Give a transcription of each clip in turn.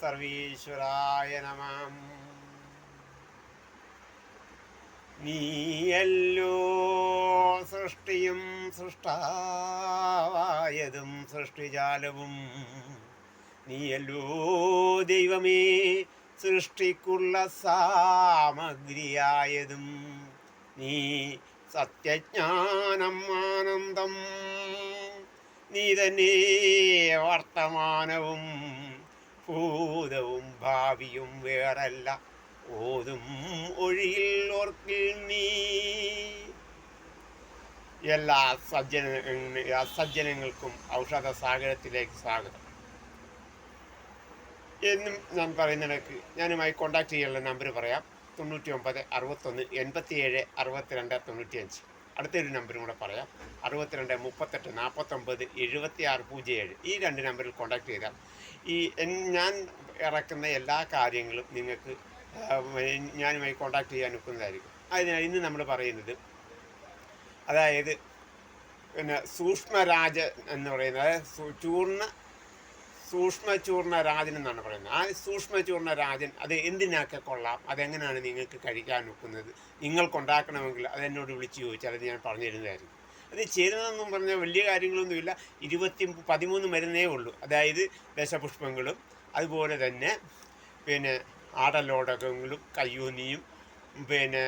സർവീശ്വരായ നമഃ. നീയല്ലോ സൃഷ്ടിയും സൃഷ്ടാവായതും സൃഷ്ടിജാലവും. നീയല്ലോ ദൈവമേ സൃഷ്ടിക്കുള്ള സാമഗ്രിയായതും. നീ സത്യജ്ഞാനം ആനന്ദം. നീ തന്നെ വർത്തമാനവും ഭൂതവും ഭാവിയും വേറല്ല. ഓതും ഒഴിയിൽ ഓർക്കിൽ നീ. എല്ലാ സജ്ജനങ്ങൾക്കും ഔഷധ സാഗരത്തിലേക്ക് സ്വാഗതം. എന്നും ഞാൻ പറയുന്നിടക്ക് ഞാനുമായി കോണ്ടാക്ട് ചെയ്യാനുള്ള നമ്പർ പറയാം. 99 61 87 62 95. അടുത്തൊരു നമ്പറും കൂടെ പറയാം. 62 38 49 76 07. ഈ 2 നമ്പറിൽ കോണ്ടാക്ട് ചെയ്താൽ ഞാൻ ഇറക്കുന്ന എല്ലാ കാര്യങ്ങളും നിങ്ങൾക്ക് ഞാനുമായി കോണ്ടാക്ട് ചെയ്യാൻ ഒക്കുന്നതായിരിക്കും. അതിനാൽ ഇന്ന് നമ്മൾ പറയുന്നത്, അതായത് പിന്നെ സൂക്ഷ്മരാജ എന്ന് പറയുന്നത്, അതായത് സൂക്ഷ്മചൂർണ രാജൻ എന്നാണ് പറയുന്നത്. ആ സൂക്ഷ്മചൂർണ രാജൻ അത് എന്തിനൊക്കെ കൊള്ളാം, അതെങ്ങനെയാണ് നിങ്ങൾക്ക് കഴിക്കാൻ ഒക്കുന്നത്, നിങ്ങൾക്കുണ്ടാക്കണമെങ്കിൽ അതെന്നോട് വിളിച്ച് ചോദിച്ചാൽ അത് ഞാൻ പറഞ്ഞു തരുന്നതായിരിക്കും. അത് ചേരുന്നതെന്നും പറഞ്ഞാൽ വലിയ കാര്യങ്ങളൊന്നുമില്ല. 13 മരുന്നേ ഉള്ളൂ. അതായത് ദശപുഷ്പങ്ങളും അതുപോലെ തന്നെ പിന്നെ ആടലോടകങ്ങളും കയ്യൂന്നിയും പിന്നെ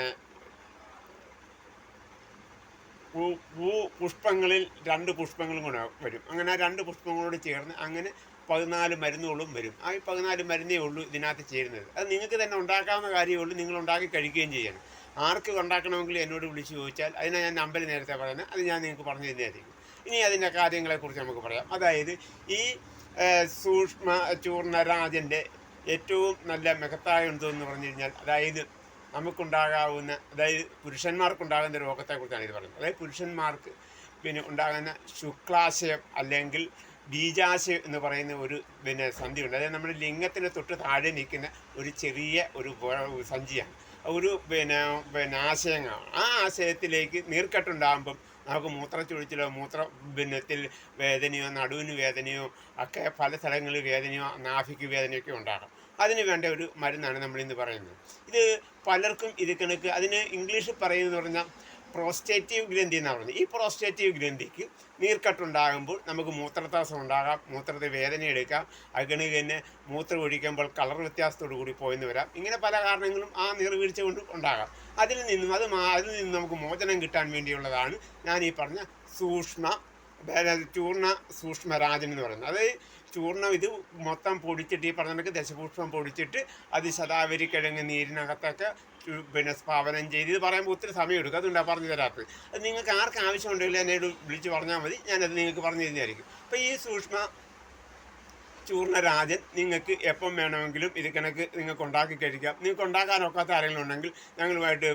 പുഷ്പങ്ങളിൽ 2 പുഷ്പങ്ങളും കൂടെ വരും. അങ്ങനെ 2 പുഷ്പങ്ങളോട് ചേർന്ന് അങ്ങനെ 14 മരുന്നുകളും വരും. ആ 14 മരുന്നേ ഉള്ളൂ ഇതിനകത്ത് ചേരുന്നത്. അത് നിങ്ങൾക്ക് തന്നെ ഉണ്ടാക്കാവുന്ന കാര്യമേ ഉള്ളൂ. നിങ്ങൾ ഉണ്ടാക്കി കഴിക്കുകയും ചെയ്യണം. ആർക്ക് ഉണ്ടാക്കണമെങ്കിൽ എന്നോട് വിളിച്ച് ചോദിച്ചാൽ അതിനെ ഞാൻ നമ്പർ നേരത്തെ പറയുന്നത്, അത് ഞാൻ നിങ്ങൾക്ക് പറഞ്ഞു തരുന്നതായിരിക്കും. ഇനി അതിൻ്റെ കാര്യങ്ങളെക്കുറിച്ച് നമുക്ക് പറയാം. അതായത് ഈ സൂക്ഷ്മചൂർണരാജൻ്റെ ഏറ്റവും നല്ല മികത്തായ എന്തോന്ന് പറഞ്ഞു കഴിഞ്ഞാൽ, അതായത് നമുക്കുണ്ടാകാവുന്ന, അതായത് പുരുഷന്മാർക്കുണ്ടാകുന്ന രോഗത്തെക്കുറിച്ചാണ് ഇത് പറയുന്നത്. അതായത് പുരുഷന്മാർക്ക് പിന്നെ ഉണ്ടാകുന്ന ശുക്ലാശയം അല്ലെങ്കിൽ ബീജാശയം എന്ന് പറയുന്ന ഒരു സന്ധിയുണ്ട്. അതായത് നമ്മുടെ ലിംഗത്തിന് തൊട്ട് താഴെ നിൽക്കുന്ന ഒരു ചെറിയ ഒരു സഞ്ചിയാണ്, ഒരു ആശയങ്ങളാണ്. ആ ആശയത്തിലേക്ക് നീർക്കെട്ടുണ്ടാകുമ്പം നമുക്ക് മൂത്രച്ചൊഴിച്ചിലോ മൂത്രത്തിൽ വേദനയോ നടുവിന് വേദനയോ ഒക്കെ പല സ്ഥലങ്ങളിൽ വേദനയോ നാഭിക്ക് വേദനയൊക്കെ ഉണ്ടാകാം. അതിന് വേണ്ട ഒരു മരുന്നാണ് നമ്മളിന്ന് പറയുന്നത്. ഇത് പലർക്കും ഇത് കണക്ക് അതിന് ഇംഗ്ലീഷിൽ പറയുന്നതെന്ന് പറഞ്ഞാൽ പ്രോസ്റ്റേറ്റീവ് ഗ്രന്ഥി എന്നാണ് പറയുന്നത്. ഈ പ്രോസ്റ്റേറ്റീവ് ഗ്രന്ഥിക്ക് നീർക്കെട്ടുണ്ടാകുമ്പോൾ നമുക്ക് മൂത്രത്താസം ഉണ്ടാകാം, മൂത്രത്തിൽ വേദന എടുക്കാം, അങ്ങനെ തന്നെ മൂത്രം ഒഴിക്കുമ്പോൾ കളർ വ്യത്യാസത്തോടു കൂടി പോയെന്ന് വരാം. ഇങ്ങനെ പല കാരണങ്ങളും ആ നീർവീഴ്ച കൊണ്ട് ഉണ്ടാകാം. അതിൽ നിന്നും നമുക്ക് മോചനം കിട്ടാൻ വേണ്ടിയുള്ളതാണ് ഞാൻ ഈ പറഞ്ഞ സൂക്ഷ്മരാജൻ എന്ന് പറയുന്നത്. അത് ചൂർണം ഇത് മൊത്തം പൊടിച്ചിട്ട്, ഈ പറഞ്ഞ ദശപുഷ്പം പൊടിച്ചിട്ട് അത് ശതാവരി കിഴങ്ങ് നീരിനകത്തൊക്കെ സ്പാവനം ചെയ്ത്, ഇത് പറയുമ്പോൾ ഒത്തിരി സമയം എടുക്കും. അതുകൊണ്ടാണ് പറഞ്ഞു തരാത്തത്. അത് നിങ്ങൾക്ക് ആർക്ക് ആവശ്യമുണ്ടെങ്കിലും എന്നോട് വിളിച്ച് പറഞ്ഞാൽ മതി, ഞാനത് നിങ്ങൾക്ക് പറഞ്ഞു തരുന്നതായിരിക്കും. അപ്പോൾ ഈ ചൂർണരാജൻ നിങ്ങൾക്ക് എപ്പം വേണമെങ്കിലും ഇത് കണക്ക് നിങ്ങൾക്ക് ഉണ്ടാക്കി കഴിക്കാം. നിങ്ങൾക്ക് ഉണ്ടാക്കാനൊക്കാത്ത ആരെങ്കിലും ഉണ്ടെങ്കിൽ ഞങ്ങളുമായിട്ട്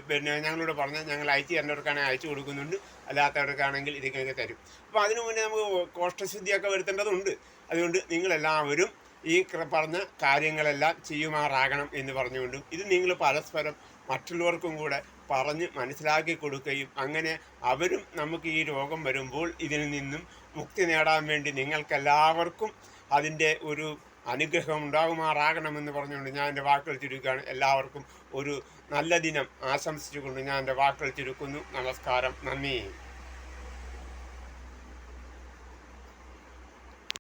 ഞങ്ങളോട് പറഞ്ഞാൽ ഞങ്ങൾ അയച്ചു തരേണ്ടവർക്കാണെങ്കിൽ അയച്ചു കൊടുക്കുന്നുണ്ട്, അല്ലാത്തവർക്കാണെങ്കിൽ ഇത് കണക്ക് തരും. അപ്പോൾ അതിനു മുന്നേ നമുക്ക് കോഷ്ടശുദ്ധിയൊക്കെ വരുത്തേണ്ടതുണ്ട്. അതുകൊണ്ട് നിങ്ങളെല്ലാവരും ഈ പറഞ്ഞ കാര്യങ്ങളെല്ലാം ചെയ്യുമാറാകണം എന്ന് പറഞ്ഞുകൊണ്ടും ഇത് നിങ്ങൾ പരസ്പരം മറ്റുള്ളവർക്കും കൂടെ പറഞ്ഞ് മനസ്സിലാക്കി കൊടുക്കുകയും അങ്ങനെ അവരും നമുക്ക് ഈ രോഗം വരുമ്പോൾ ഇതിൽ നിന്നും മുക്തി നേടാൻ വേണ്ടി നിങ്ങൾക്കെല്ലാവർക്കും അതിൻ്റെ ഒരു അനുഗ്രഹം ഉണ്ടാകുമാറാകണമെന്ന് പറഞ്ഞുകൊണ്ട് ഞാൻ എൻ്റെ വാക്കുകൾ ചുരുക്കുകയാണ്. എല്ലാവർക്കും ഒരു നല്ല ദിനം ആശംസിച്ചുകൊണ്ട് ഞാൻ എൻ്റെ വാക്കുകൾ ചുരുക്കുന്നു. നമസ്കാരം, നന്ദി.